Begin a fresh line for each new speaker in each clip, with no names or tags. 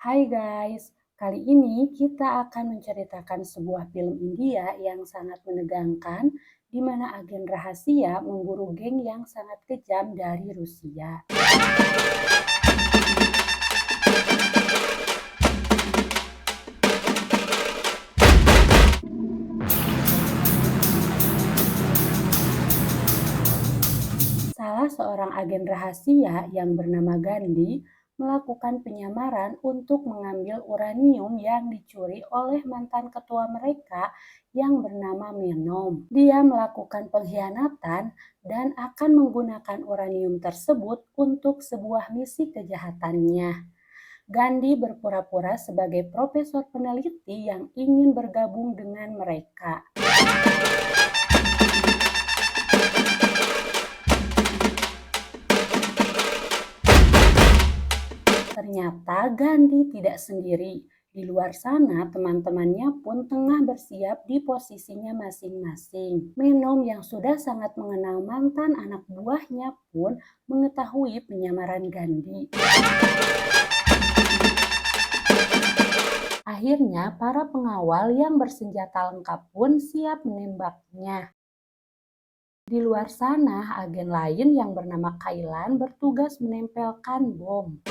Hai guys, kali ini kita akan menceritakan sebuah film India yang sangat menegangkan, di mana agen rahasia memburu geng yang sangat kejam dari Rusia. Salah seorang agen rahasia yang bernama Gandhi melakukan penyamaran untuk mengambil uranium yang dicuri oleh mantan ketua mereka yang bernama Menom. Dia melakukan pengkhianatan dan akan menggunakan uranium tersebut untuk sebuah misi kejahatannya. Gandhi berpura-pura sebagai profesor peneliti yang ingin bergabung dengan mereka. Ternyata Gandhi tidak sendiri. Di luar sana, teman-temannya pun tengah bersiap di posisinya masing-masing. Menom yang sudah sangat mengenal mantan anak buahnya pun mengetahui penyamaran Gandhi. Akhirnya, para pengawal yang bersenjata lengkap pun siap menembaknya. Di luar sana, agen lain yang bernama Kailan bertugas menempelkan bom.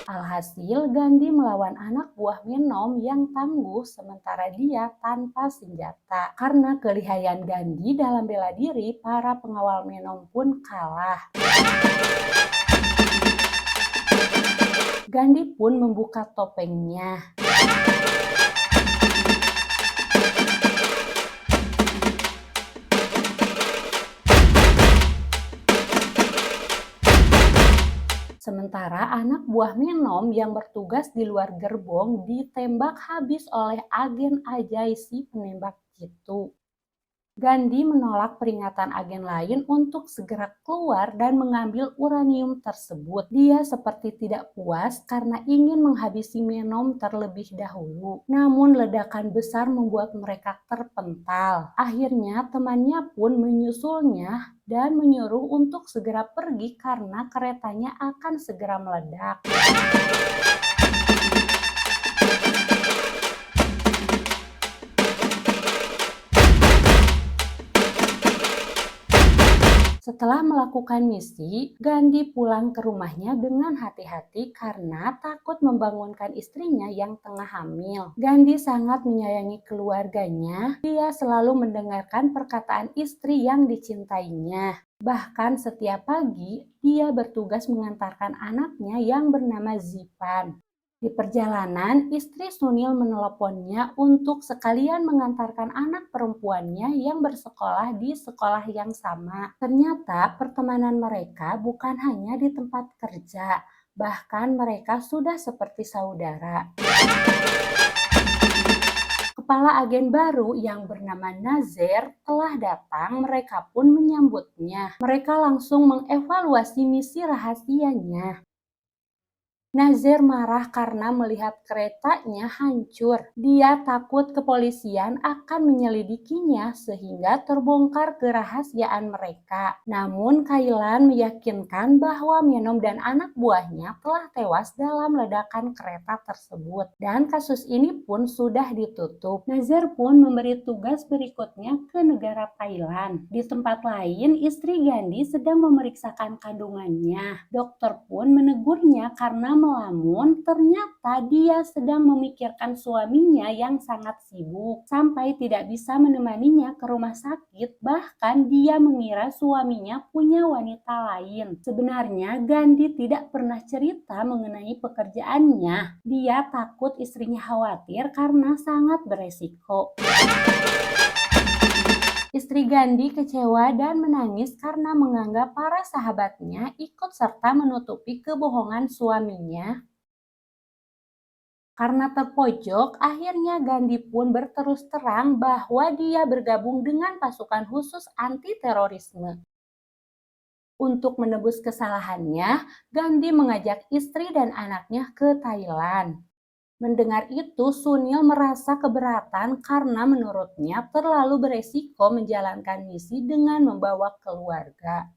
Alhasil, Gandhi melawan anak buah Menom yang tangguh sementara dia tanpa senjata. Karena kelihayan Gandhi dalam bela diri, para pengawal Menom pun kalah. Gandhi pun membuka topengnya. Sementara anak buah Menom yang bertugas di luar gerbong ditembak habis oleh agen Ajay si penembak jitu. Gandhi menolak peringatan agen lain untuk segera keluar dan mengambil uranium tersebut. Dia seperti tidak puas karena ingin menghabisi Menom terlebih dahulu. Namun ledakan besar membuat mereka terpental. Akhirnya temannya pun menyusulnya dan menyuruh untuk segera pergi karena keretanya akan segera meledak. Setelah melakukan misi, Gandhi pulang ke rumahnya dengan hati-hati karena takut membangunkan istrinya yang tengah hamil. Gandhi sangat menyayangi keluarganya. Dia selalu mendengarkan perkataan istri yang dicintainya. Bahkan setiap pagi, dia bertugas mengantarkan anaknya yang bernama Zipan. Di perjalanan, istri Sunil meneleponnya untuk sekalian mengantarkan anak perempuannya yang bersekolah di sekolah yang sama. Ternyata pertemanan mereka bukan hanya di tempat kerja, bahkan mereka sudah seperti saudara. Kepala agen baru yang bernama Nazer telah datang, mereka pun menyambutnya. Mereka langsung mengevaluasi misi rahasianya. Nazer marah karena melihat keretanya hancur. Dia takut kepolisian akan menyelidikinya sehingga terbongkar kerahasiaan mereka. Namun Kailan meyakinkan bahwa Menom dan anak buahnya telah tewas dalam ledakan kereta tersebut. Dan kasus ini pun sudah ditutup. Nazer pun memberi tugas berikutnya ke negara Thailand. Di tempat lain, istri Gandhi sedang memeriksakan kandungannya. Dokter pun menegurnya karena melamun, ternyata dia sedang memikirkan suaminya yang sangat sibuk, sampai tidak bisa menemaninya ke rumah sakit. Bahkan dia mengira suaminya punya wanita lain. Sebenarnya Gandhi tidak pernah cerita mengenai pekerjaannya. Dia takut istrinya khawatir karena sangat beresiko. Istri Gandhi kecewa dan menangis karena menganggap para sahabatnya ikut serta menutupi kebohongan suaminya. Karena terpojok, akhirnya Gandhi pun berterus terang bahwa dia bergabung dengan pasukan khusus anti-terorisme. Untuk menebus kesalahannya, Gandhi mengajak istri dan anaknya ke Thailand. Mendengar itu, Sunil merasa keberatan karena menurutnya terlalu beresiko menjalankan misi dengan membawa keluarga.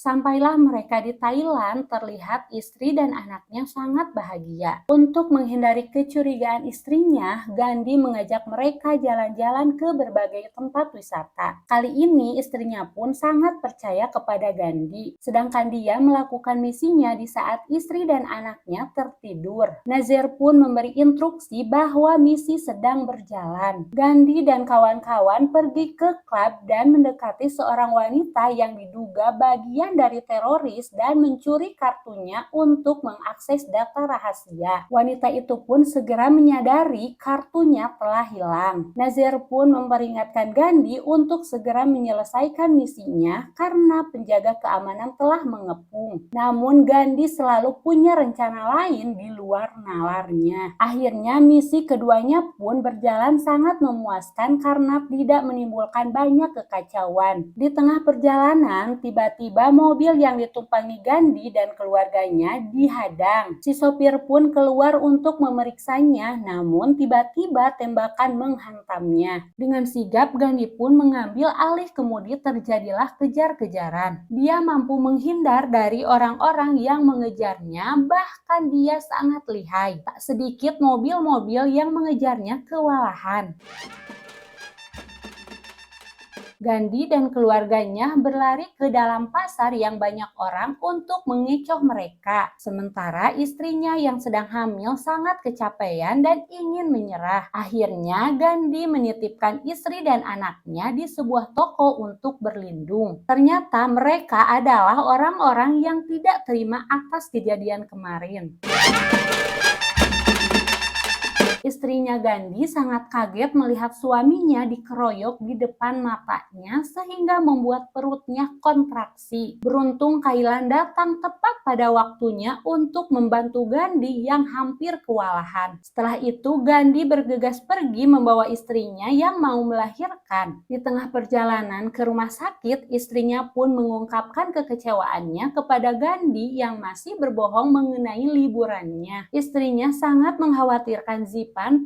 Sampailah mereka di Thailand, terlihat istri dan anaknya sangat bahagia. Untuk menghindari kecurigaan istrinya, Gandhi mengajak mereka jalan-jalan ke berbagai tempat wisata. Kali ini istrinya pun sangat percaya kepada Gandhi, sedangkan dia melakukan misinya di saat istri dan anaknya tertidur. Nazir pun memberi instruksi bahwa misi sedang berjalan. Gandhi dan kawan-kawan pergi ke klub dan mendekati seorang wanita yang diduga bagian dari teroris dan mencuri kartunya untuk mengakses data rahasia. Wanita itu pun segera menyadari kartunya telah hilang. Nazir pun memperingatkan Gandhi untuk segera menyelesaikan misinya karena penjaga keamanan telah mengepung. Namun Gandhi selalu punya rencana lain di luar nalarnya. Akhirnya misi keduanya pun berjalan sangat memuaskan karena tidak menimbulkan banyak kekacauan. Di tengah perjalanan, tiba-tiba mobil yang ditumpangi Gandhi dan keluarganya dihadang. Si sopir pun keluar untuk memeriksanya, namun tiba-tiba tembakan menghantamnya. Dengan sigap, Gandhi pun mengambil alih kemudi, terjadilah kejar-kejaran. Dia mampu menghindar dari orang-orang yang mengejarnya, bahkan dia sangat lihai. Tak sedikit mobil-mobil yang mengejarnya kewalahan. Gandhi dan keluarganya berlari ke dalam pasar yang banyak orang untuk mengecoh mereka. Sementara istrinya yang sedang hamil sangat kecapean dan ingin menyerah. Akhirnya Gandhi menitipkan istri dan anaknya di sebuah toko untuk berlindung. Ternyata mereka adalah orang-orang yang tidak terima atas kejadian kemarin. Istrinya Gandhi sangat kaget melihat suaminya dikeroyok di depan matanya sehingga membuat perutnya kontraksi. Beruntung Kailan datang tepat pada waktunya untuk membantu Gandhi yang hampir kewalahan. Setelah itu Gandhi bergegas pergi membawa istrinya yang mau melahirkan. Di tengah perjalanan ke rumah sakit, istrinya pun mengungkapkan kekecewaannya kepada Gandhi yang masih berbohong mengenai liburannya. Istrinya sangat mengkhawatirkan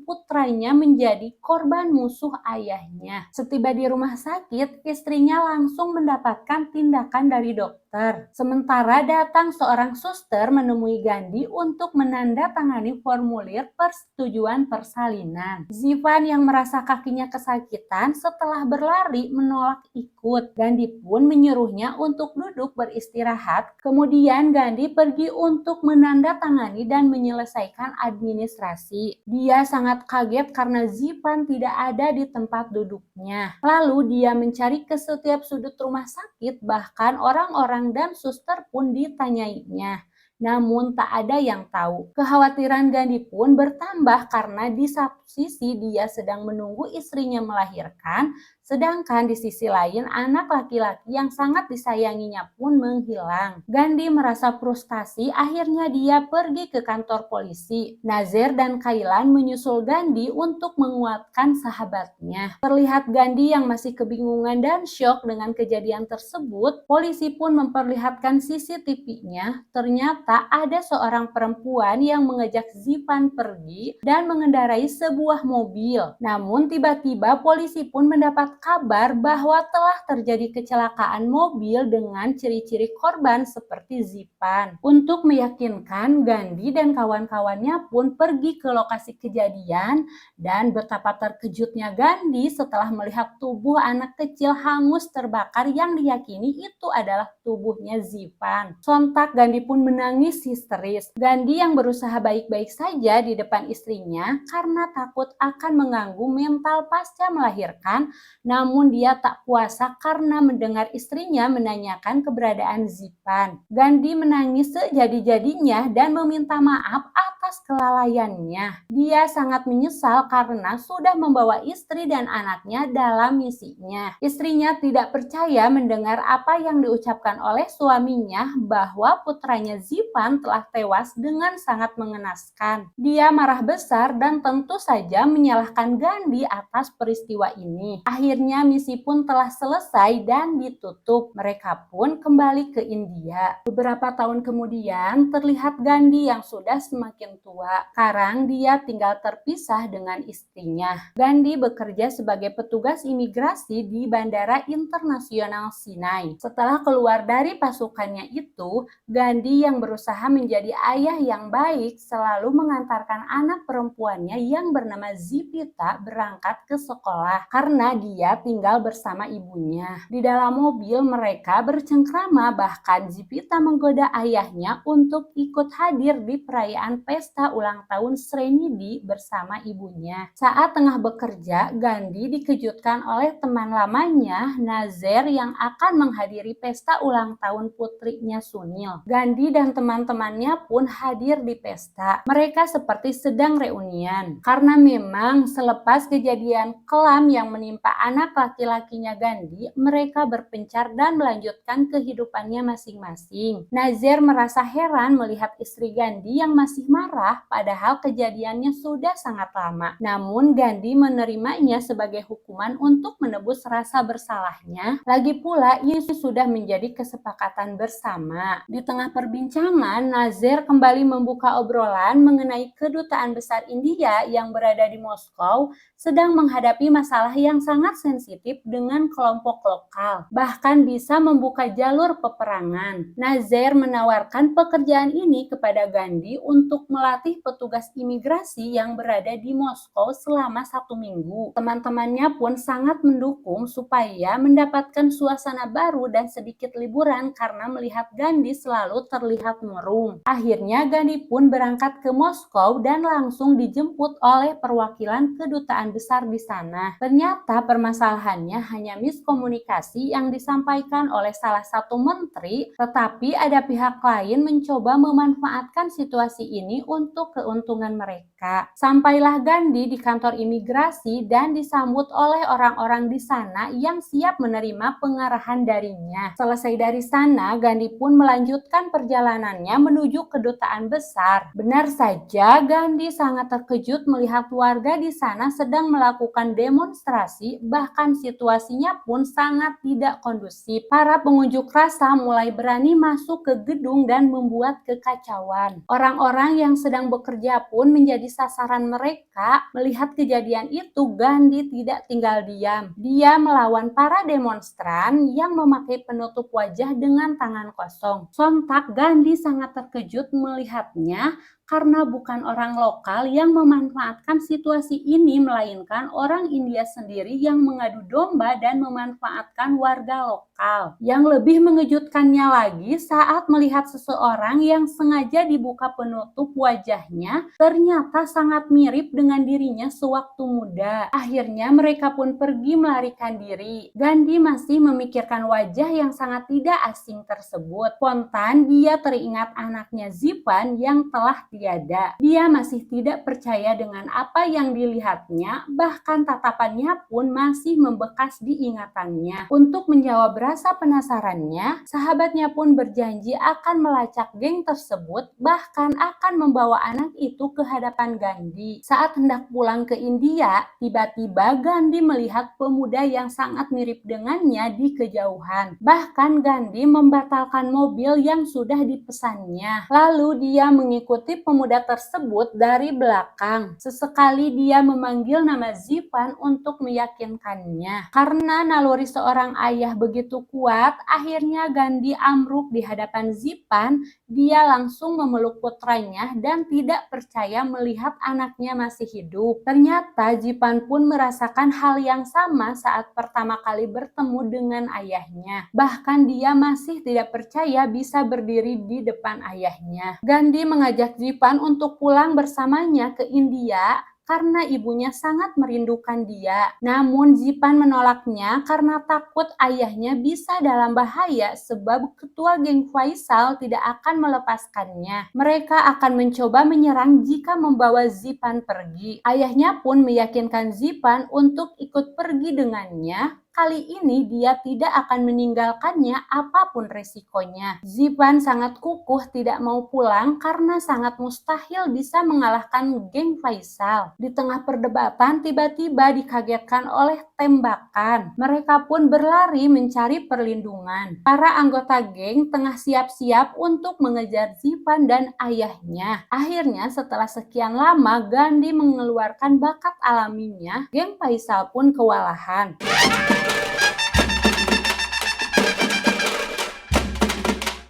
putranya menjadi korban musuh ayahnya. Setiba di rumah sakit, istrinya langsung mendapatkan tindakan dari dokter. Sementara datang seorang suster menemui Gandhi untuk menandatangani formulir persetujuan persalinan. Zivan yang merasa kakinya kesakitan setelah berlari menolak ikut. Gandhi pun menyuruhnya untuk duduk beristirahat. Kemudian Gandhi pergi untuk menandatangani dan menyelesaikan administrasi. Dia sangat kaget karena Zivan tidak ada di tempat duduknya. Lalu dia mencari ke setiap sudut rumah sakit, bahkan orang-orang dan suster pun ditanyainya. Namun tak ada yang tahu. Kekhawatiran Gandhi pun bertambah karena di satu sisi dia sedang menunggu istrinya melahirkan, sedangkan di sisi lain anak laki-laki yang sangat disayanginya pun menghilang. Gandhi merasa frustasi, akhirnya dia pergi ke kantor polisi. Nazir dan Kailan menyusul Gandhi untuk menguatkan sahabatnya. Terlihat Gandhi yang masih kebingungan dan syok dengan kejadian tersebut. Polisi pun memperlihatkan CCTV-nya. Ternyata ada seorang perempuan yang mengajak Zivan pergi dan mengendarai sebuah mobil. Namun tiba-tiba polisi pun mendapat kabar bahwa telah terjadi kecelakaan mobil dengan ciri-ciri korban seperti Zivan. Untuk meyakinkan, Gandhi dan kawan-kawannya pun pergi ke lokasi kejadian dan betapa terkejutnya Gandhi setelah melihat tubuh anak kecil hangus terbakar yang diyakini itu adalah tubuhnya Zivan. Sontak Gandhi pun menangis histeris. Gandhi yang berusaha baik-baik saja di depan istrinya karena takut akan mengganggu mental pasca melahirkan, namun dia tak kuasa karena mendengar istrinya menanyakan keberadaan Zivan. Gandhi menangis sejadi-jadinya dan meminta maaf atas kelalaiannya. Dia sangat menyesal karena sudah membawa istri dan anaknya dalam misinya. Istrinya tidak percaya mendengar apa yang diucapkan oleh suaminya bahwa putranya Zivan telah tewas dengan sangat mengenaskan. Dia marah besar dan tentu saja menyalahkan Gandhi atas peristiwa ini. Akhirnya Akhirnya misi pun telah selesai dan ditutup. Mereka pun kembali ke India. Beberapa tahun kemudian terlihat Gandhi yang sudah semakin tua. Sekarang dia tinggal terpisah dengan istrinya. Gandhi bekerja sebagai petugas imigrasi di Bandara Internasional Sinai. Setelah keluar dari pasukannya itu, Gandhi yang berusaha menjadi ayah yang baik selalu mengantarkan anak perempuannya yang bernama Zipita berangkat ke sekolah karena dia tinggal bersama ibunya. Di dalam mobil mereka bercengkrama, bahkan Zipita menggoda ayahnya untuk ikut hadir di perayaan pesta ulang tahun Srenidhi bersama ibunya. Saat tengah bekerja, Gandhi dikejutkan oleh teman lamanya, Nazer, yang akan menghadiri pesta ulang tahun putrinya Sunil. Gandhi dan teman-temannya pun hadir di pesta. Mereka seperti sedang reunian. Karena memang selepas kejadian kelam yang menimpa anak laki-lakinya Gandhi, mereka berpencar dan melanjutkan kehidupannya masing-masing. Nazer merasa heran melihat istri Gandhi yang masih marah padahal kejadiannya sudah sangat lama. Namun Gandhi menerimanya sebagai hukuman untuk menebus rasa bersalahnya. Lagi pula ini sudah menjadi kesepakatan bersama. Di tengah perbincangan, Nazer kembali membuka obrolan mengenai kedutaan besar India yang berada di Moskow sedang menghadapi masalah yang sangat sensitif dengan kelompok lokal, bahkan bisa membuka jalur peperangan. Nazer menawarkan pekerjaan ini kepada Gandhi untuk melatih petugas imigrasi yang berada di Moskow selama 1 minggu. Teman-temannya pun sangat mendukung supaya mendapatkan suasana baru dan sedikit liburan karena melihat Gandhi selalu terlihat murung. Akhirnya Gandhi pun berangkat ke Moskow dan langsung dijemput oleh perwakilan kedutaan besar di sana. Ternyata permasalahannya hanya miskomunikasi yang disampaikan oleh salah satu menteri, tetapi ada pihak lain mencoba memanfaatkan situasi ini untuk keuntungan mereka. Sampailah Gandhi di kantor imigrasi dan disambut oleh orang-orang di sana yang siap menerima pengarahan darinya. Selesai dari sana, Gandhi pun melanjutkan perjalanannya menuju kedutaan besar. Benar saja, Gandhi sangat terkejut melihat warga di sana sedang melakukan demonstrasi, bahkan situasinya pun sangat tidak kondusif. Para pengunjuk rasa mulai berani masuk ke gedung dan membuat kekacauan. Orang-orang yang sedang bekerja pun menjadi sasaran mereka. Melihat kejadian itu, Gandhi tidak tinggal diam. Dia melawan para demonstran yang memakai penutup wajah dengan tangan kosong. Sontak Gandhi sangat terkejut melihatnya karena bukan orang lokal yang memanfaatkan situasi ini, melainkan orang India sendiri yang mengadu domba dan memanfaatkan warga lokal. Yang lebih mengejutkannya lagi, saat melihat seseorang yang sengaja dibuka penutup wajahnya, ternyata sangat mirip dengan dirinya sewaktu muda. Akhirnya mereka pun pergi melarikan diri. Gandhi masih memikirkan wajah yang sangat tidak asing tersebut. Spontan dia teringat anaknya Zipan yang telah tiada. Dia masih tidak percaya dengan apa yang dilihatnya, bahkan tatapannya pun masih membekas di ingatannya. Untuk menjawab rasa penasarannya, sahabatnya pun berjanji akan melacak geng tersebut, bahkan akan membawa anak itu ke hadapan Gandhi. Saat hendak pulang ke India, tiba-tiba Gandhi melihat pemuda yang sangat mirip dengannya di kejauhan. Bahkan Gandhi membatalkan mobil yang sudah dipesannya. Lalu dia mengikuti pemuda tersebut dari belakang. Sesekali dia memanggil nama Zipan untuk meyakinkannya. Karena naluri seorang ayah begitu kuat, akhirnya Gandhi ambruk di hadapan Zipan. Dia langsung memeluk putranya dan tidak percaya melihat anaknya masih hidup. Ternyata Zipan pun merasakan hal yang sama saat pertama kali bertemu dengan ayahnya. Bahkan dia masih tidak percaya bisa berdiri di depan ayahnya. Gandhi mengajak Zipan untuk pulang bersamanya ke India karena ibunya sangat merindukan dia. Namun Zipan menolaknya karena takut ayahnya bisa dalam bahaya sebab ketua geng Faisal tidak akan melepaskannya. Mereka akan mencoba menyerang jika membawa Zipan pergi. Ayahnya pun meyakinkan Zipan untuk ikut pergi dengannya. kali ini dia tidak akan meninggalkannya apapun resikonya. Zivan sangat kukuh tidak mau pulang karena sangat mustahil bisa mengalahkan geng Faisal. Di tengah perdebatan tiba-tiba dikagetkan oleh tembakan. Mereka pun berlari mencari perlindungan. Para anggota geng tengah siap-siap untuk mengejar Zivan dan ayahnya. Akhirnya setelah sekian lama Gandhi mengeluarkan bakat alaminya, geng Faisal pun kewalahan.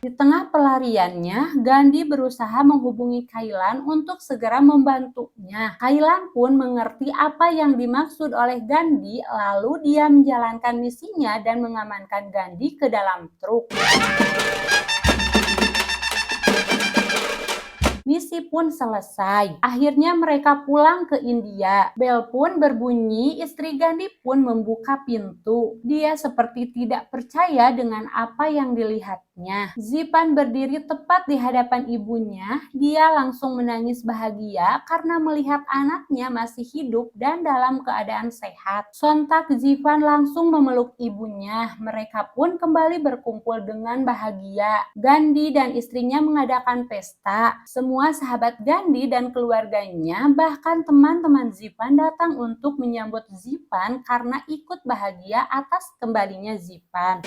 Di tengah pelariannya, Gandhi berusaha menghubungi Kailan untuk segera membantunya. Kailan pun mengerti apa yang dimaksud oleh Gandhi, lalu dia menjalankan misinya dan mengamankan Gandhi ke dalam truk. Misi pun selesai. Akhirnya mereka pulang ke India. Bel pun berbunyi, istri Gandhi pun membuka pintu. Dia seperti tidak percaya dengan apa yang dilihatnya. Zipan berdiri tepat di hadapan ibunya. Dia langsung menangis bahagia karena melihat anaknya masih hidup dan dalam keadaan sehat. Sontak Zivan langsung memeluk ibunya. Mereka pun kembali berkumpul dengan bahagia. Gandhi dan istrinya mengadakan pesta. Semua sahabat Gandhi dan keluarganya, bahkan teman-teman Zivan datang untuk menyambut Zivan karena ikut bahagia atas kembalinya Zivan.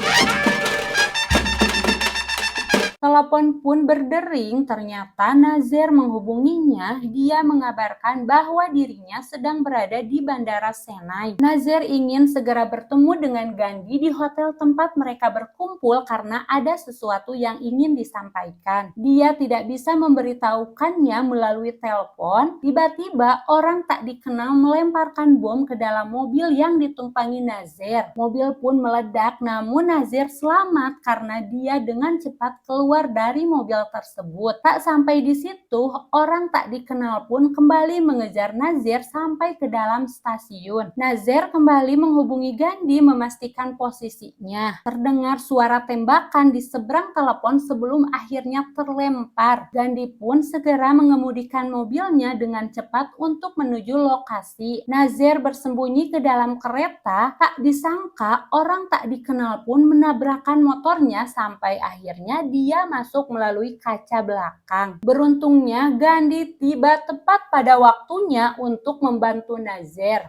Telepon pun berdering, ternyata Nazer menghubunginya. Dia mengabarkan bahwa dirinya sedang berada di Bandara Senai. Nazer ingin segera bertemu dengan Gandhi di hotel tempat mereka berkumpul karena ada sesuatu yang ingin disampaikan. Dia tidak bisa memberitahukannya melalui telepon. Tiba-tiba orang tak dikenal melemparkan bom ke dalam mobil yang ditumpangi Nazer. Mobil pun meledak, namun Nazer selamat karena dia dengan cepat keluar dari mobil tersebut. Tak sampai di situ, orang tak dikenal pun kembali mengejar Nazer sampai ke dalam stasiun. Nazer kembali menghubungi Gandhi memastikan posisinya. Terdengar suara tembakan di seberang telepon sebelum akhirnya terlempar. Gandhi pun segera mengemudikan mobilnya dengan cepat untuk menuju lokasi. Nazer bersembunyi ke dalam kereta. Tak disangka orang tak dikenal pun menabrakkan motornya sampai akhirnya dia masuk melalui kaca belakang. Beruntungnya Gandhi tiba tepat pada waktunya untuk membantu Nazer.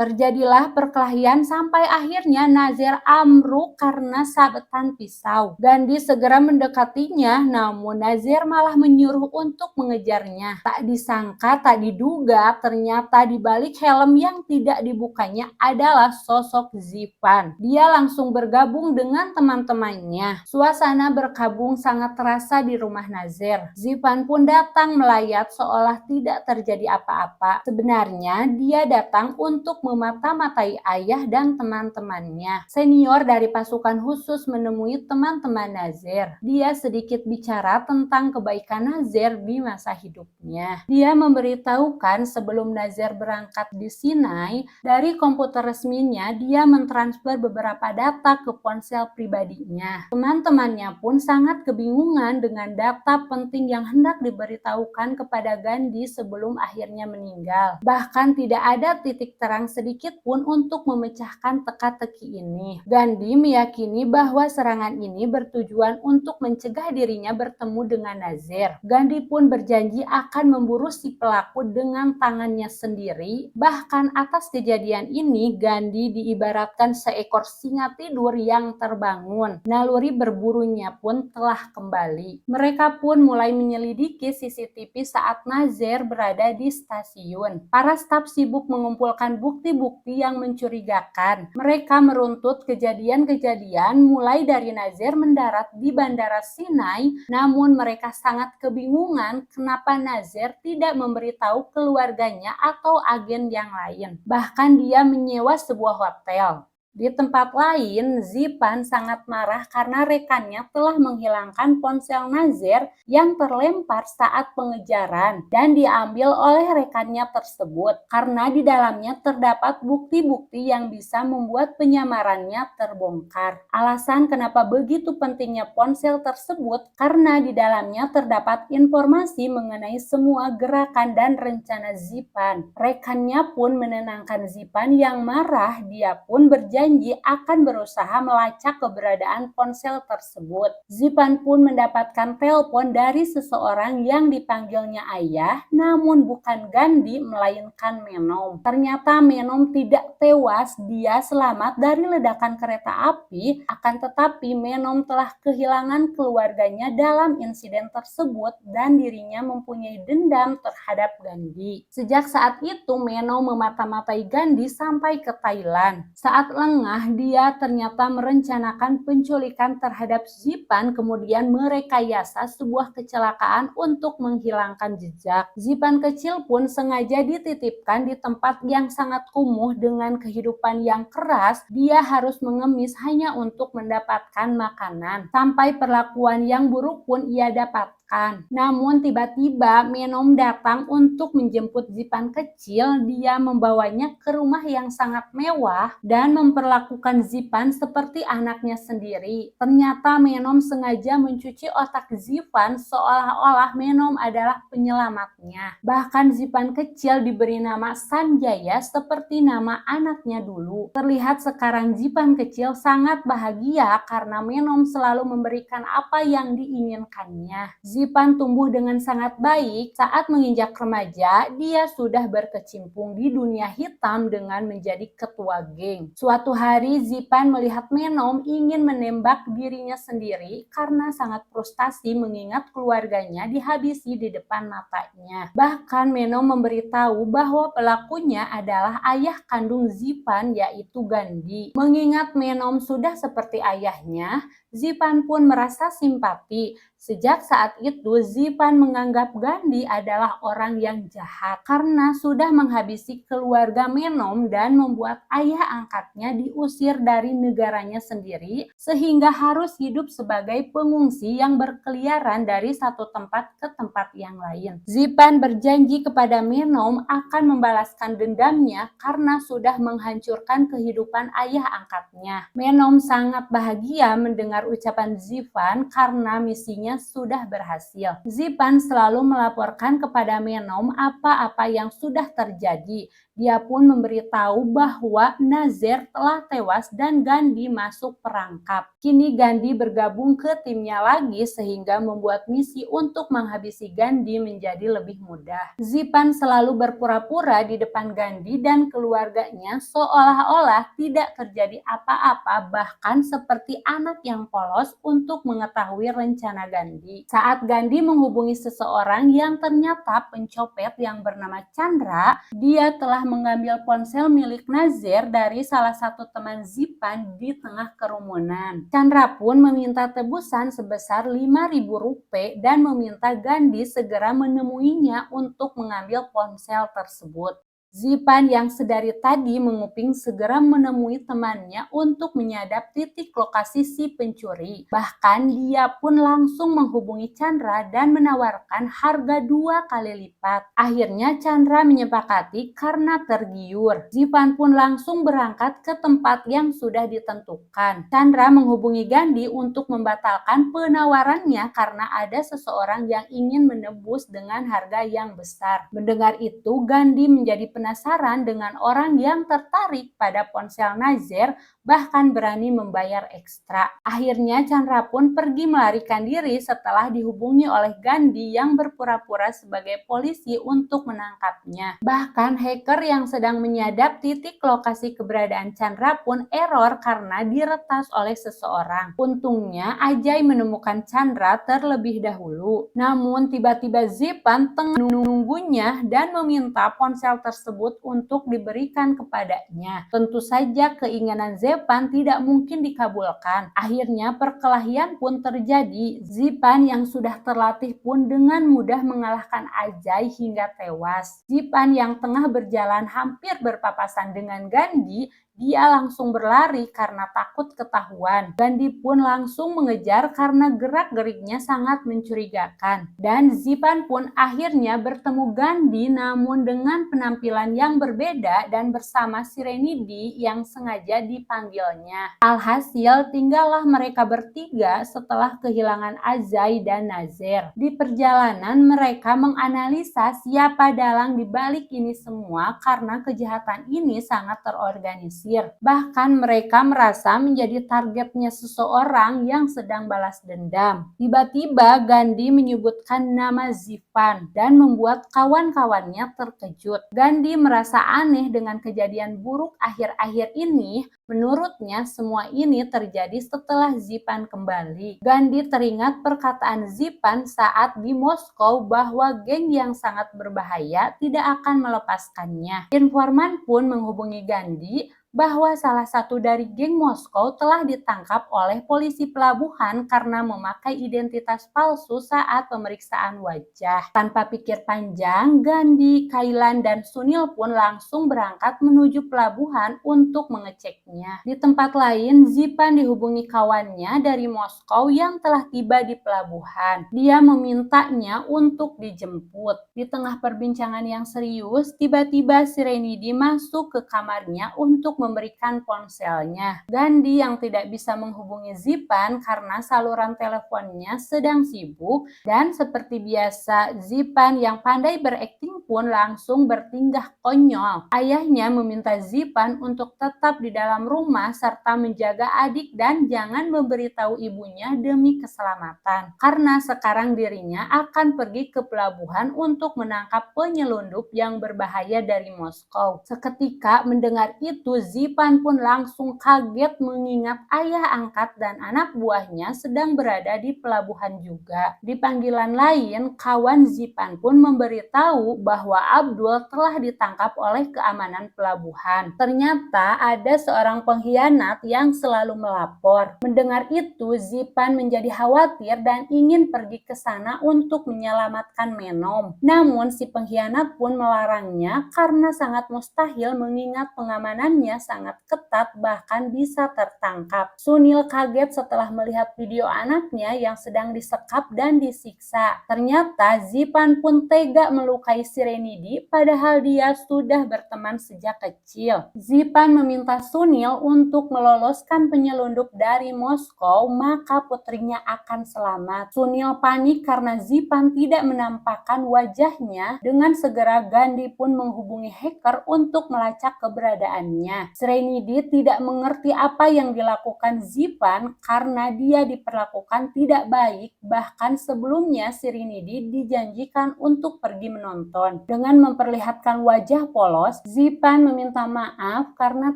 Terjadilah perkelahian sampai akhirnya Nazer ambruk karena sabetan pisau. Gandhi segera mendekatinya, namun Nazer malah menyuruh untuk mengejarnya. Tak disangka, tak diduga, ternyata di balik helm yang tidak dibukanya adalah sosok Zivan. Dia langsung bergabung dengan teman-temannya. Suasana berkabung sangat terasa di rumah Nazer. Zivan pun datang melayat seolah tidak terjadi apa-apa. Sebenarnya dia datang untuk memata-matai ayah dan teman-temannya. Senior dari pasukan khusus menemui teman-teman Nazer. Dia sedikit bicara tentang kebaikan Nazer di masa hidupnya. Dia memberitahukan sebelum Nazer berangkat di Sinai, dari komputer resminya dia mentransfer beberapa data ke ponsel pribadinya. Teman-temannya pun sangat kebingungan dengan data penting yang hendak diberitahukan kepada Gandhi sebelum akhirnya meninggal. Bahkan tidak ada titik terang sedikit pun untuk memecahkan teka-teki ini. Gandhi meyakini bahwa serangan ini bertujuan untuk mencegah dirinya bertemu dengan Nazer. Gandhi pun berjanji akan memburu si pelaku dengan tangannya sendiri. Bahkan atas kejadian ini, Gandhi diibaratkan seekor singa tidur yang terbangun. Naluri berburunya pun telah kembali. Mereka pun mulai menyelidiki CCTV saat Nazer berada di stasiun. Para staf sibuk mengumpulkan bukti-bukti yang mencurigakan. Mereka meruntut kejadian-kejadian mulai dari Nazer mendarat di Bandara Sinai, namun mereka sangat kebingungan kenapa Nazer tidak memberitahu keluarganya atau agen yang lain. Bahkan dia menyewa sebuah hotel. Di tempat lain, Zipan sangat marah karena rekannya telah menghilangkan ponsel Nazer yang terlempar saat pengejaran dan diambil oleh rekannya tersebut karena di dalamnya terdapat bukti-bukti yang bisa membuat penyamarannya terbongkar. Alasan kenapa begitu pentingnya ponsel tersebut karena di dalamnya terdapat informasi mengenai semua gerakan dan rencana Zipan. Rekannya pun menenangkan Zipan yang marah. Dia pun berjanji akan berusaha melacak keberadaan ponsel tersebut. Zipan pun mendapatkan telepon dari seseorang yang dipanggilnya ayah, namun bukan Gandhi melainkan Menom. Ternyata Menom tidak tewas, dia selamat dari ledakan kereta api, akan tetapi Menom telah kehilangan keluarganya dalam insiden tersebut dan dirinya mempunyai dendam terhadap Gandhi. Sejak saat itu Menom memata-matai Gandhi sampai ke Thailand. Saat lengah, dia ternyata merencanakan penculikan terhadap Zipan, kemudian merekayasa sebuah kecelakaan untuk menghilangkan jejak. Zipan kecil pun sengaja dititipkan di tempat yang sangat kumuh dengan kehidupan yang keras. Dia harus mengemis hanya untuk mendapatkan makanan. Sampai perlakuan yang buruk pun ia dapatkan. Namun tiba-tiba Menom datang untuk menjemput Zipan kecil. Dia membawanya ke rumah yang sangat mewah dan memperlakukan Zipan seperti anaknya sendiri. Ternyata Menom sengaja mencuci otak Zipan seolah-olah Menom adalah penyelamatnya. Bahkan Zipan kecil diberi nama Sanjaya seperti nama anaknya dulu. Terlihat sekarang Zipan kecil sangat bahagia karena Menom selalu memberikan apa yang diinginkannya. Zipan tumbuh dengan sangat baik. Saat menginjak remaja, dia sudah berkecimpung di dunia hitam dengan menjadi ketua geng. Suatu hari Zipan melihat Menom ingin menembak dirinya sendiri karena sangat frustasi mengingat keluarganya dihabisi di depan matanya. Bahkan Menom memberitahu bahwa pelakunya adalah ayah kandung Zipan, yaitu Gandhi. Mengingat Menom sudah seperti ayahnya, Zipan pun merasa simpati. Sejak saat itu, Zipan menganggap Gandhi adalah orang yang jahat karena sudah menghabisi keluarga Menom dan membuat ayah angkatnya diusir dari negaranya sendiri sehingga harus hidup sebagai pengungsi yang berkeliaran dari satu tempat ke tempat yang lain. Zipan berjanji kepada Menom akan membalaskan dendamnya karena sudah menghancurkan kehidupan ayah angkatnya. Menom sangat bahagia mendengar ucapan Zipan karena misinya sudah berhasil. Zipan selalu melaporkan kepada Menom apa-apa yang sudah terjadi. Dia pun memberitahu bahwa Nazer telah tewas dan Gandhi masuk perangkap. Kini Gandhi bergabung ke timnya lagi sehingga membuat misi untuk menghabisi Gandhi menjadi lebih mudah. Zipan selalu berpura-pura di depan Gandhi dan keluarganya seolah-olah tidak terjadi apa-apa, bahkan seperti anak yang polos untuk mengetahui rencana Gandhi. Saat Gandhi menghubungi seseorang yang ternyata pencopet yang bernama Chandra, dia telah mengambil ponsel milik Nazer dari salah satu teman Zipan di tengah kerumunan. Chandra pun meminta tebusan sebesar 5.000 rupiah dan meminta Gandhi segera menemuinya untuk mengambil ponsel tersebut. Zipan yang sedari tadi menguping segera menemui temannya untuk menyadap titik lokasi si pencuri. Bahkan dia pun langsung menghubungi Chandra dan menawarkan harga 2 kali lipat. Akhirnya Chandra menyepakati karena tergiur. Zipan pun langsung berangkat ke tempat yang sudah ditentukan. Chandra menghubungi Gandhi untuk membatalkan penawarannya karena ada seseorang yang ingin menebus dengan harga yang besar. Mendengar itu, Gandhi menjadi penasaran dengan orang yang tertarik pada ponsel Nazer, bahkan berani membayar ekstra. Akhirnya Chandra pun pergi melarikan diri setelah dihubungi oleh Gandhi yang berpura-pura sebagai polisi untuk menangkapnya. Bahkan hacker yang sedang menyadap titik lokasi keberadaan Chandra pun error karena diretas oleh seseorang. Untungnya Ajay menemukan Chandra terlebih dahulu. Namun tiba-tiba Zipan tengah menunggunya dan meminta ponsel tersebut untuk diberikan kepadanya. Tentu saja keinginan Zipan tidak mungkin dikabulkan. Akhirnya perkelahian pun terjadi. Zipan yang sudah terlatih pun dengan mudah mengalahkan Ajay hingga tewas. Zipan yang tengah berjalan hampir berpapasan dengan Gandhi, Dia langsung berlari karena takut ketahuan. Gandhi pun langsung mengejar karena gerak-geriknya sangat mencurigakan. Dan Zipan pun akhirnya bertemu Gandhi namun dengan penampilan yang berbeda dan bersama Sirenidi yang sengaja dipanggilnya. Alhasil tinggallah mereka bertiga setelah kehilangan Ajay dan Nazer. Di perjalanan mereka menganalisa siapa dalang di balik ini semua karena kejahatan ini sangat terorganisir. Bahkan mereka merasa menjadi targetnya seseorang yang sedang balas dendam. Tiba-tiba Gandhi menyebutkan nama Zipan dan membuat kawan-kawannya terkejut. Gandhi merasa aneh dengan kejadian buruk akhir-akhir ini. Menurutnya semua ini terjadi setelah Zipan kembali. Gandhi teringat perkataan Zipan saat di Moskow bahwa geng yang sangat berbahaya tidak akan melepaskannya. Informan pun menghubungi Gandhi bahwa salah satu dari geng Moskow telah ditangkap oleh polisi pelabuhan karena memakai identitas palsu saat pemeriksaan wajah. Tanpa pikir panjang, Gandhi, Kailan, dan Sunil pun langsung berangkat menuju pelabuhan untuk mengeceknya. Di tempat lain, Zipan dihubungi kawannya dari Moskow yang telah tiba di pelabuhan. Dia memintanya untuk dijemput. Di tengah perbincangan yang serius, tiba-tiba Sirenidi masuk ke kamarnya untuk memberikan ponselnya. Gandhi yang tidak bisa menghubungi Zipan karena saluran teleponnya sedang sibuk dan seperti biasa Zipan yang pandai berakting pun langsung bertindak konyol. Ayahnya meminta Zipan untuk tetap di dalam rumah serta menjaga adik dan jangan memberitahu ibunya demi keselamatan. Karena sekarang dirinya akan pergi ke pelabuhan untuk menangkap penyelundup yang berbahaya dari Moskow. Seketika mendengar itu Zipan pun langsung kaget mengingat ayah angkat dan anak buahnya sedang berada di pelabuhan juga. Di panggilan lain, kawan Zipan pun memberitahu bahwa Abdul telah ditangkap oleh keamanan pelabuhan. Ternyata ada seorang pengkhianat yang selalu melapor. Mendengar itu, Zipan menjadi khawatir dan ingin pergi ke sana untuk menyelamatkan Menom. Namun si pengkhianat pun melarangnya karena sangat mustahil mengingat pengamanannya sangat ketat bahkan bisa tertangkap. Sunil kaget setelah melihat video anaknya yang sedang disekap dan disiksa. Ternyata Zipan pun tega melukai Sirenidi padahal dia sudah berteman sejak kecil. Zipan meminta Sunil untuk meloloskan penyelundup dari Moskow maka putrinya akan selamat. Sunil panik karena Zipan tidak menampakkan wajahnya. Dengan segera Gandhi pun menghubungi hacker untuk melacak keberadaannya. Sirenidi tidak mengerti apa yang dilakukan Zipan karena dia diperlakukan tidak baik, bahkan sebelumnya Sirenidi dijanjikan untuk pergi menonton. Dengan memperlihatkan wajah polos, Zipan meminta maaf karena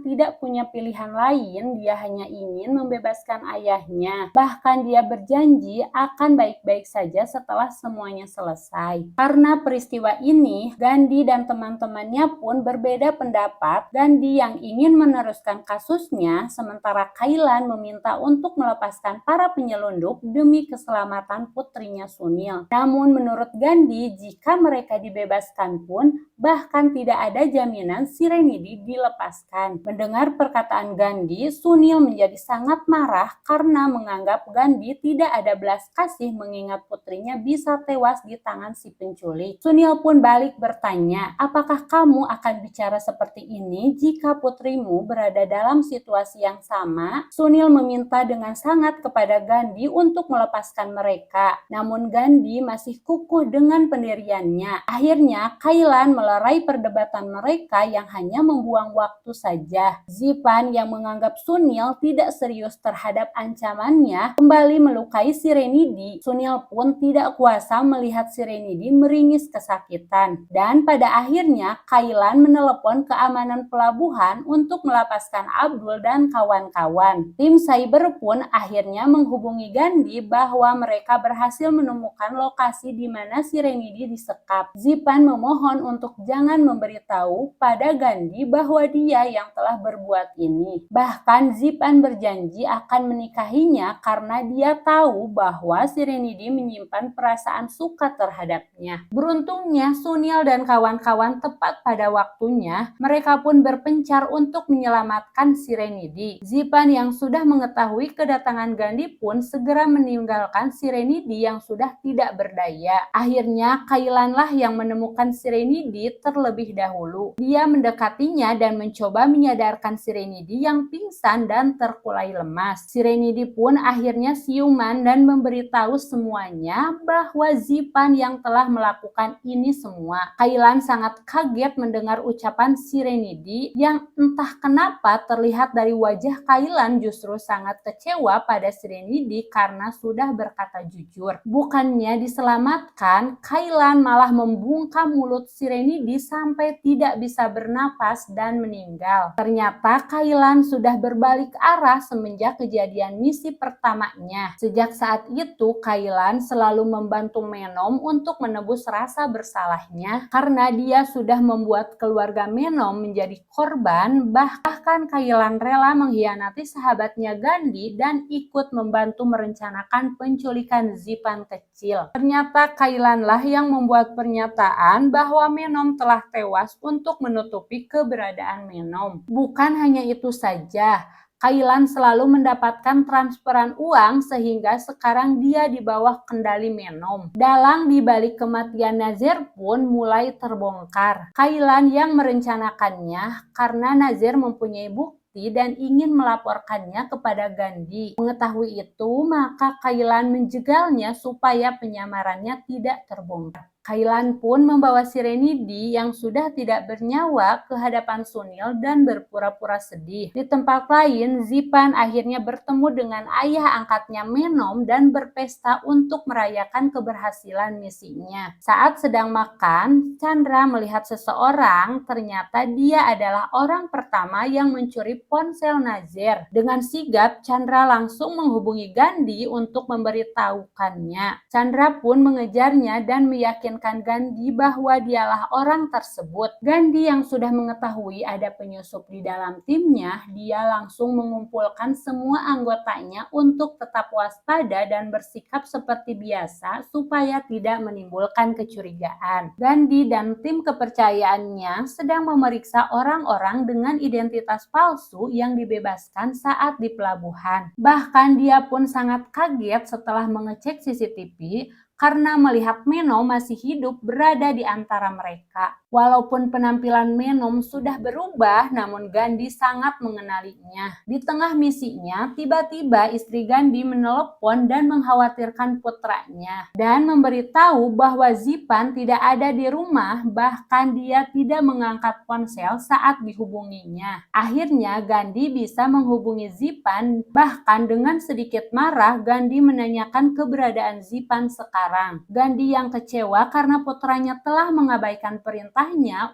tidak punya pilihan lain, dia hanya ingin membebaskan ayahnya. Bahkan dia berjanji akan baik-baik saja setelah semuanya selesai. Karena peristiwa ini, Gandhi dan teman-temannya pun berbeda pendapat. Gandhi yang ingin meneruskan kasusnya, sementara Kailan meminta untuk melepaskan para penyelundup demi keselamatan putrinya Sunil. Namun menurut Gandhi, jika mereka dibebaskan pun, bahkan tidak ada jaminan Sirenidi dilepaskan. Mendengar perkataan Gandhi, Sunil menjadi sangat marah karena menganggap Gandhi tidak ada belas kasih mengingat putrinya bisa tewas di tangan si penculik. Sunil pun balik bertanya, apakah kamu akan bicara seperti ini jika putrimu berada dalam situasi yang sama? Sunil meminta dengan sangat kepada Gandhi untuk melepaskan mereka. Namun Gandhi masih kukuh dengan pendiriannya. Akhirnya Kailan melerai perdebatan mereka yang hanya membuang waktu saja. Zipan yang menganggap Sunil tidak serius terhadap ancamannya kembali melukai Sirenidi. Sunil pun tidak kuasa melihat Sirenidi meringis kesakitan. Dan pada akhirnya Kailan menelepon keamanan pelabuhan untuk melepaskan Abdul dan kawan-kawan. Tim cyber pun akhirnya menghubungi Gandhi bahwa mereka berhasil menemukan lokasi di mana Sirenidi disekap. Zipan memohon untuk jangan memberitahu pada Gandhi bahwa dia yang telah berbuat ini. Bahkan Zipan berjanji akan menikahinya karena dia tahu bahwa Sirenidi menyimpan perasaan suka terhadapnya. Beruntungnya Sunil dan kawan-kawan tepat pada waktunya, mereka pun berpencar untuk untuk menyelamatkan si Renidi. Zipan yang sudah mengetahui kedatangan Gandhi pun segera meninggalkan si Renidi yang sudah tidak berdaya. Akhirnya Kailanlah yang menemukan si Renidi terlebih dahulu. Dia mendekatinya dan mencoba menyadarkan si Renidi yang pingsan dan terkulai lemas. Si Renidi pun akhirnya siuman dan memberitahu semuanya bahwa Zipan yang telah melakukan ini semua. Kailan sangat kaget mendengar ucapan si Renidi yang entah kenapa terlihat dari wajah Kailan justru sangat kecewa pada si Renidi karena sudah berkata jujur. Bukannya diselamatkan, Kailan malah membungkam mulut si Renidi sampai tidak bisa bernapas dan meninggal. Ternyata Kailan sudah berbalik arah semenjak kejadian misi pertamanya. Sejak saat itu, Kailan selalu membantu Menom untuk menebus rasa bersalahnya karena dia sudah membuat keluarga Menom menjadi korban. Bahkan Kailan rela mengkhianati sahabatnya Gandhi dan ikut membantu merencanakan penculikan Zipan kecil. Ternyata Kailanlah yang membuat pernyataan bahwa Menom telah tewas untuk menutupi keberadaan Menom. Bukan hanya itu saja, Kailan selalu mendapatkan transferan uang sehingga sekarang dia di bawah kendali Menom. Dalang di balik kematian Nazer pun mulai terbongkar. Kailan yang merencanakannya karena Nazer mempunyai bukti dan ingin melaporkannya kepada Gandhi. Mengetahui itu, maka Kailan menjegalnya supaya penyamarannya tidak terbongkar. Kailan pun membawa si Renidi yang sudah tidak bernyawa ke hadapan Sunil dan berpura-pura sedih. Di tempat lain, Zipan akhirnya bertemu dengan ayah angkatnya Menom dan berpesta untuk merayakan keberhasilan misinya. Saat sedang makan, Chandra melihat seseorang, ternyata dia adalah orang pertama yang mencuri ponsel Nazer. Dengan sigap, Chandra langsung menghubungi Gandhi untuk memberitahukannya. Chandra pun mengejarnya dan meyakinkan Gandhi bahwa dialah orang tersebut. Gandhi yang sudah mengetahui ada penyusup di dalam timnya, dia langsung mengumpulkan semua anggotanya untuk tetap waspada dan bersikap seperti biasa supaya tidak menimbulkan kecurigaan. Gandhi dan tim kepercayaannya sedang memeriksa orang-orang dengan identitas palsu yang dibebaskan saat di pelabuhan. Bahkan dia pun sangat kaget setelah mengecek CCTV karena melihat Menom masih hidup berada di antara mereka. Walaupun penampilan Menom sudah berubah, namun Gandhi sangat mengenalinya. Di tengah misinya, tiba-tiba istri Gandhi menelepon dan mengkhawatirkan putranya dan memberitahu bahwa Zipan tidak ada di rumah, bahkan dia tidak mengangkat ponsel saat dihubunginya. Akhirnya Gandhi bisa menghubungi Zipan, bahkan dengan sedikit marah Gandhi menanyakan keberadaan Zipan sekarang. Gandhi yang kecewa karena putranya telah mengabaikan perintah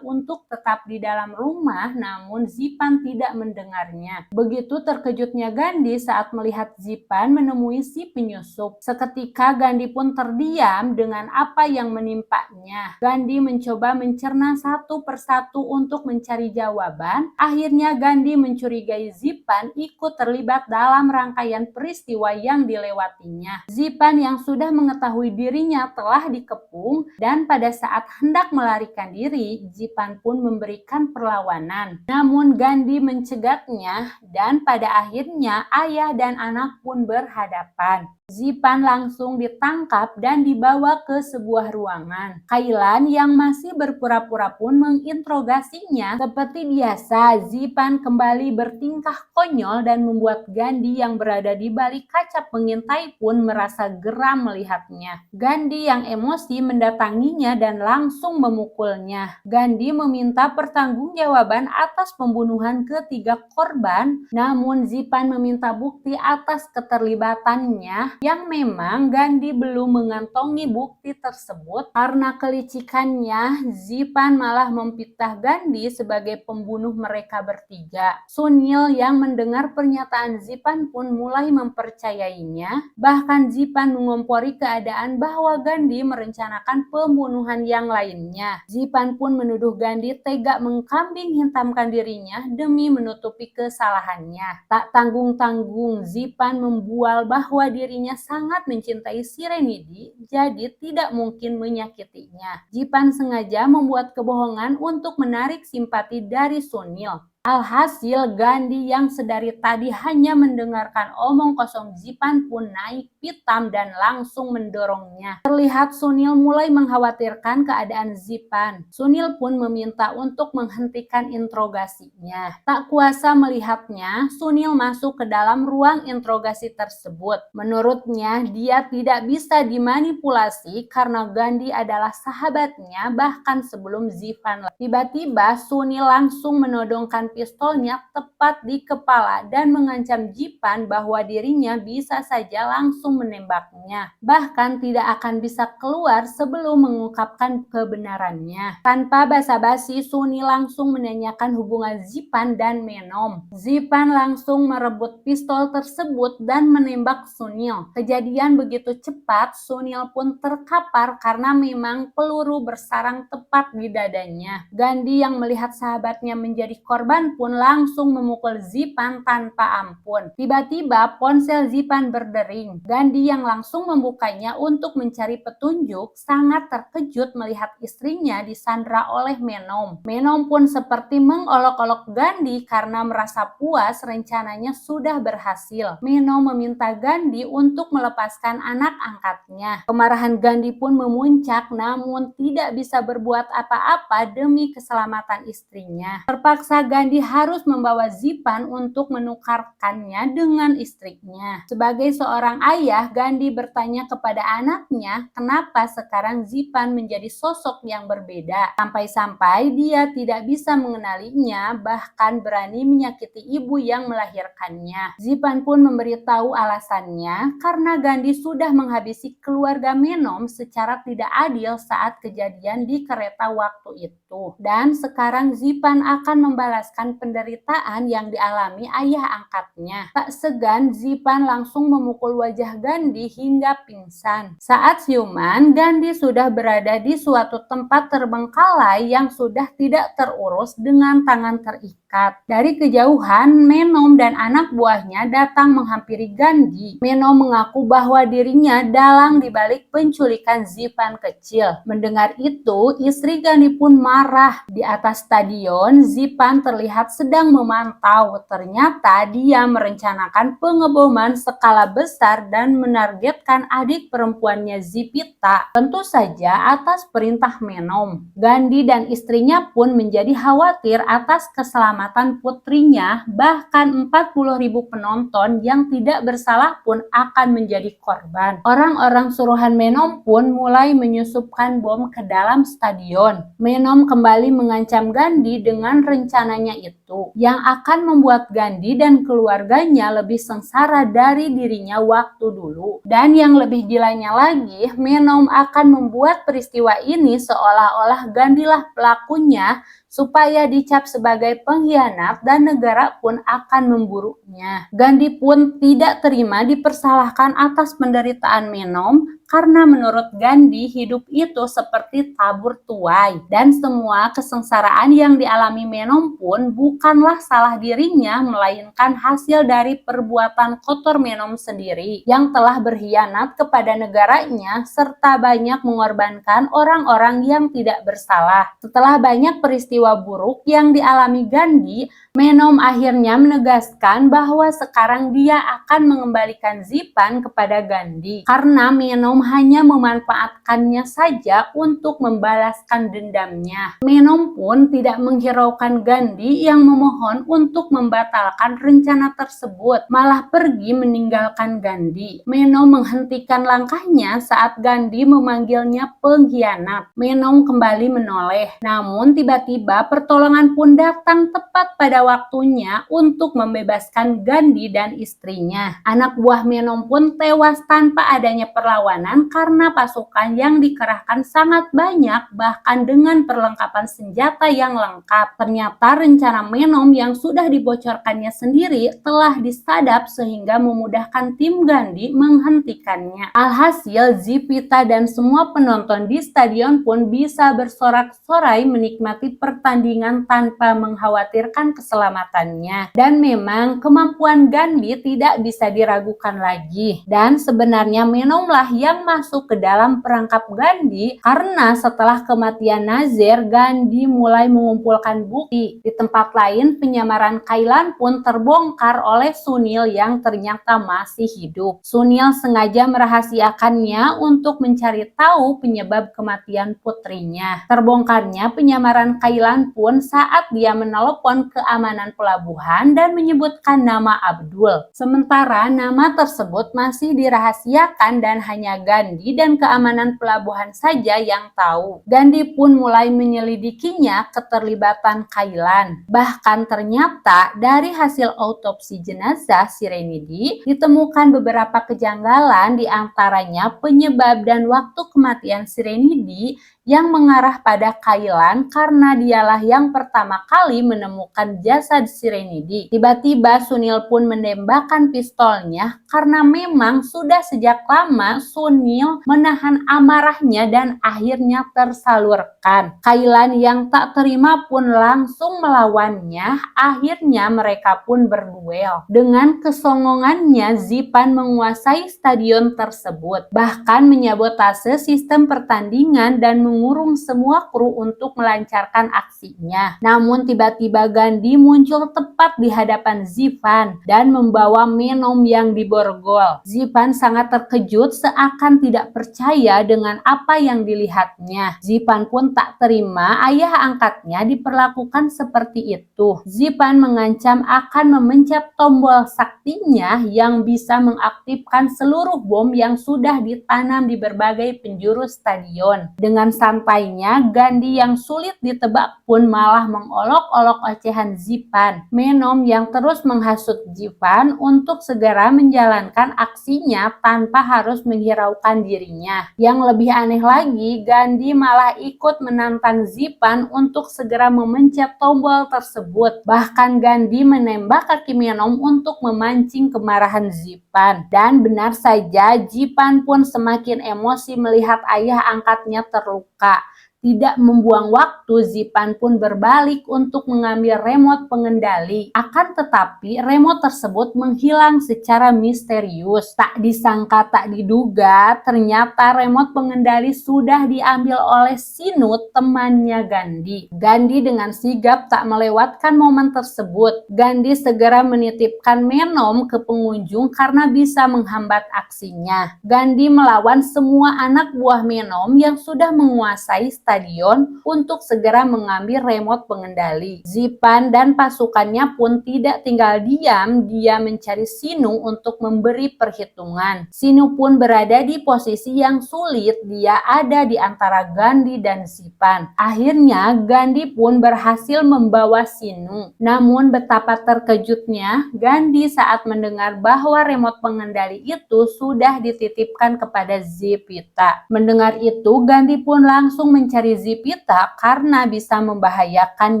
untuk tetap di dalam rumah, namun Zipan tidak mendengarnya. Begitu terkejutnya Gandhi saat melihat Zipan menemui si penyusup. Seketika Gandhi pun terdiam dengan apa yang menimpanya. Gandhi mencoba mencerna satu persatu untuk mencari jawaban. Akhirnya Gandhi mencurigai Zipan ikut terlibat dalam rangkaian peristiwa yang dilewatinya. Zipan yang sudah mengetahui dirinya telah dikepung dan pada saat hendak melarikan diri, Zipan pun memberikan perlawanan. Namun Gandhi mencegatnya dan pada akhirnya ayah dan anak pun berhadapan. Zipan langsung ditangkap dan dibawa ke sebuah ruangan. Kailan yang masih berpura-pura pun menginterogasinya. Seperti biasa, Zipan kembali bertingkah konyol dan membuat Gandhi yang berada di balik kaca pengintai pun merasa geram melihatnya. Gandhi yang emosi mendatanginya dan langsung memukulnya. Gandhi meminta pertanggungjawaban atas pembunuhan ketiga korban, namun Zipan meminta bukti atas keterlibatannya yang memang Gandhi belum mengantongi bukti tersebut. Karena kelicikannya, Zipan malah memfitnah Gandhi sebagai pembunuh mereka bertiga. Sunil yang mendengar pernyataan Zipan pun mulai mempercayainya. Bahkan Zipan mengompori keadaan bahwa Gandhi merencanakan pembunuhan yang lainnya. Zipan pun menuduh Gandhi tega mengkambing hitamkan dirinya demi menutupi kesalahannya. Tak tanggung-tanggung, Zipan membual bahwa dirinya sangat mencintai si Renidi, jadi tidak mungkin menyakitinya. Zipan sengaja membuat kebohongan untuk menarik simpati dari Sunil. Alhasil, Gandhi yang sedari tadi hanya mendengarkan omong kosong Zipan pun naik pitam dan langsung mendorongnya. Terlihat Sunil mulai mengkhawatirkan keadaan Zipan. Sunil pun meminta untuk menghentikan interogasinya. Tak kuasa melihatnya, Sunil masuk ke dalam ruang interogasi tersebut. Menurutnya, dia tidak bisa dimanipulasi karena Gandhi adalah sahabatnya bahkan sebelum Zipan. Tiba-tiba Sunil langsung menodongkan pistolnya tepat di kepala dan mengancam Zipan bahwa dirinya bisa saja langsung menembaknya. Bahkan tidak akan bisa keluar sebelum mengungkapkan kebenarannya. Tanpa basa-basi, Sunil langsung menanyakan hubungan Zipan dan Menom. Zipan langsung merebut pistol tersebut dan menembak Sunil. Kejadian begitu cepat, Sunil pun terkapar karena memang peluru bersarang tepat di dadanya. Gandhi yang melihat sahabatnya menjadi korban pun langsung memukul Zipan tanpa ampun. Tiba-tiba ponsel Zipan berdering. Gandhi yang langsung membukanya untuk mencari petunjuk sangat terkejut melihat istrinya disandra oleh Menom. Menom pun seperti mengolok-olok Gandhi karena merasa puas rencananya sudah berhasil. Menom meminta Gandhi untuk melepaskan anak angkatnya. Kemarahan Gandhi pun memuncak namun tidak bisa berbuat apa-apa demi keselamatan istrinya. Terpaksa Gandhi harus membawa Zipan untuk menukarkannya dengan istrinya. Sebagai seorang ayah, Gandhi bertanya kepada anaknya kenapa sekarang Zipan menjadi sosok yang berbeda. Sampai-sampai dia tidak bisa mengenalinya, bahkan berani menyakiti ibu yang melahirkannya. Zipan pun memberitahu alasannya karena Gandhi sudah menghabisi keluarga Menom secara tidak adil saat kejadian di kereta waktu itu. Dan sekarang Zipan akan membalaskan penderitaan yang dialami ayah angkatnya. Tak segan, Zipan langsung memukul wajah Gandhi hingga pingsan. Saat siuman, Gandhi sudah berada di suatu tempat terbengkalai yang sudah tidak terurus dengan tangan terikat. Dari kejauhan, Menom dan anak buahnya datang menghampiri Gandhi. Menom mengaku bahwa dirinya dalang dibalik penculikan Zipan kecil. Mendengar itu, istri Gandhi pun marah. Di atas stadion, Zipan terlihat sedang memantau. Ternyata dia merencanakan pengeboman skala besar dan menargetkan adik perempuannya Zipita. Tentu saja atas perintah Menom. Gandhi dan istrinya pun menjadi khawatir atas keselamatan putrinya, bahkan 40.000 penonton yang tidak bersalah pun akan menjadi korban. Orang-orang suruhan Menom pun mulai menyusupkan bom ke dalam stadion. Menom kembali mengancam Gandhi dengan rencananya itu, yang akan membuat Gandhi dan keluarganya lebih sengsara dari dirinya waktu dulu. Dan yang lebih gilanya lagi, Menom akan membuat peristiwa ini seolah-olah Gandhi lah pelakunya supaya dicap sebagai pengkhianat dan negara pun akan memburunya. Gandhi pun tidak terima dipersalahkan atas penderitaan Menom karena menurut Gandhi hidup itu seperti tabur tuai dan semua kesengsaraan yang dialami Menom pun bukanlah salah dirinya melainkan hasil dari perbuatan kotor Menom sendiri yang telah berkhianat kepada negaranya serta banyak mengorbankan orang-orang yang tidak bersalah. Setelah banyak peristiwa buruk yang dialami Gandhi, Menom akhirnya menegaskan bahwa sekarang dia akan mengembalikan Zipan kepada Gandhi karena Menom hanya memanfaatkannya saja untuk membalaskan dendamnya. Menom pun tidak menghiraukan Gandhi yang memohon untuk membatalkan rencana tersebut, malah pergi meninggalkan Gandhi. Menom menghentikan langkahnya saat Gandhi memanggilnya pengkhianat. Menom kembali menoleh, namun tiba-tiba pertolongan pun datang tepat pada waktunya untuk membebaskan Gandhi dan istrinya. Anak buah Menom pun tewas tanpa adanya perlawanan karena pasukan yang dikerahkan sangat banyak bahkan dengan perlengkapan senjata yang lengkap. Ternyata rencana Menom yang sudah dibocorkannya sendiri telah disadap sehingga memudahkan tim Gandhi menghentikannya. Alhasil, Zipita dan semua penonton di stadion pun bisa bersorak-sorai menikmati pertandingan tanpa mengkhawatirkan keselamatan keselamatannya. Dan memang kemampuan Gandhi tidak bisa diragukan lagi. Dan sebenarnya Menomlah yang masuk ke dalam perangkap Gandhi karena setelah kematian Nazer, Gandhi mulai mengumpulkan bukti. Di tempat lain, penyamaran Kailan pun terbongkar oleh Sunil yang ternyata masih hidup. Sunil sengaja merahasiakannya untuk mencari tahu penyebab kematian putrinya. Terbongkarnya penyamaran Kailan pun saat dia menelepon keamanan pelabuhan dan menyebutkan nama Abdul. Sementara nama tersebut masih dirahasiakan dan hanya Gandhi dan keamanan pelabuhan saja yang tahu. Gandhi pun mulai menyelidikinya keterlibatan Kailan. Bahkan ternyata dari hasil autopsi jenazah Serenity ditemukan beberapa kejanggalan, di antaranya penyebab dan waktu kematian Serenity yang mengarah pada Kailan karena dialah yang pertama kali menemukan jasad Serenity. Tiba-tiba Sunil pun menembakkan pistolnya karena memang sudah sejak lama Sunil menahan amarahnya dan akhirnya tersalurkan. Kailan yang tak terima pun langsung melawannya. Akhirnya mereka pun berduel. Dengan kesongongannya, Zipan menguasai stadion tersebut, bahkan menyabotase sistem pertandingan dan mengurung semua kru untuk melancarkan aksinya. Namun tiba-tiba Gandhi muncul tepat di hadapan Zipan dan membawa Menom yang diborgol. Zipan sangat terkejut seakan tidak percaya dengan apa yang dilihatnya. Zipan pun tak terima ayah angkatnya diperlakukan seperti itu. Zipan mengancam akan memencet tombol saktinya yang bisa mengaktifkan seluruh bom yang sudah ditanam di berbagai penjuru stadion. Dengan santainya, Gandhi yang sulit ditebak pun malah mengolok-olok ocehan Zipan. Menom yang terus menghasut Zipan untuk segera menjalankan aksinya tanpa harus menghiraukan dirinya. Yang lebih aneh lagi, Gandhi malah ikut menantang Zipan untuk segera memencet tombol tersebut. Bahkan Gandhi menembak kaki Menom untuk memancing kemarahan Zipan. Dan benar saja, Zipan pun semakin emosi melihat ayah angkatnya terluka. Tidak membuang waktu, Zipan pun berbalik untuk mengambil remote pengendali. Akan tetapi, remote tersebut menghilang secara misterius. Tak disangka tak diduga, ternyata remote pengendali sudah diambil oleh Sinu, temannya Gandhi. Gandhi dengan sigap tak melewatkan momen tersebut. Gandhi segera menitipkan Menom ke pengunjung karena bisa menghambat aksinya. Gandhi melawan semua anak buah Menom yang sudah menguasai stadion untuk segera mengambil remote pengendali. Zipan dan pasukannya pun tidak tinggal diam, dia mencari Sinu untuk memberi perhitungan. Sinu pun berada di posisi yang sulit, dia ada di antara Gandhi dan Zipan. Akhirnya Gandhi pun berhasil membawa Sinu. Namun betapa terkejutnya Gandhi saat mendengar bahwa remote pengendali itu sudah dititipkan kepada Zipita. Mendengar itu, Gandhi pun langsung mencari Zipita karena bisa membahayakan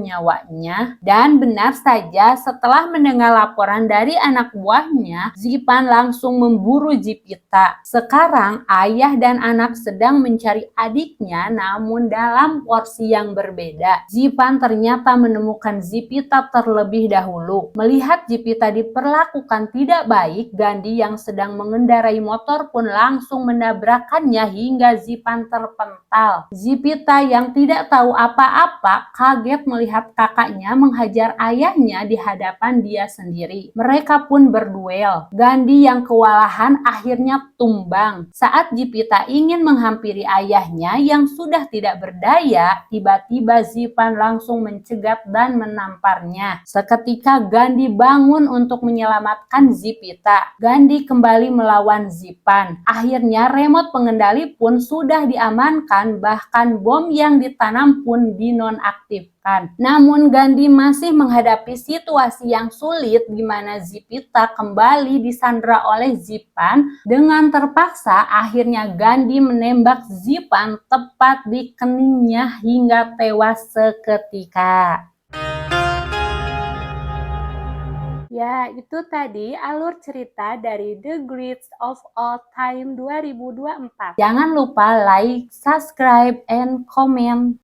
nyawanya. Dan benar saja, setelah mendengar laporan dari anak buahnya, Zipan langsung memburu Zipita. Sekarang ayah dan anak sedang mencari adiknya, namun dalam porsi yang berbeda. Zipan ternyata menemukan Zipita terlebih dahulu. Melihat Zipita diperlakukan tidak baik, Gandhi yang sedang mengendarai motor pun langsung menabrakkannya hingga Zipan terpental. Zipita yang tidak tahu apa-apa kaget melihat kakaknya menghajar ayahnya di hadapan dia sendiri. Mereka pun berduel. Gandhi yang kewalahan akhirnya tumbang. Saat Zipita ingin menghampiri ayahnya yang sudah tidak berdaya, tiba-tiba Zipan langsung mencegat dan menamparnya. Seketika Gandhi bangun untuk menyelamatkan Zipita. Gandhi kembali melawan Zipan. Akhirnya remote pengendali pun sudah diamankan, bahkan bom yang ditanam pun dinonaktifkan. Namun Gandhi masih menghadapi situasi yang sulit di mana Zipita kembali disandra oleh Zipan. Dengan terpaksa akhirnya Gandhi menembak Zipan tepat di keningnya hingga tewas seketika. Ya, itu tadi alur cerita dari The Greats of All Time 2024. Jangan lupa like, subscribe, and comment.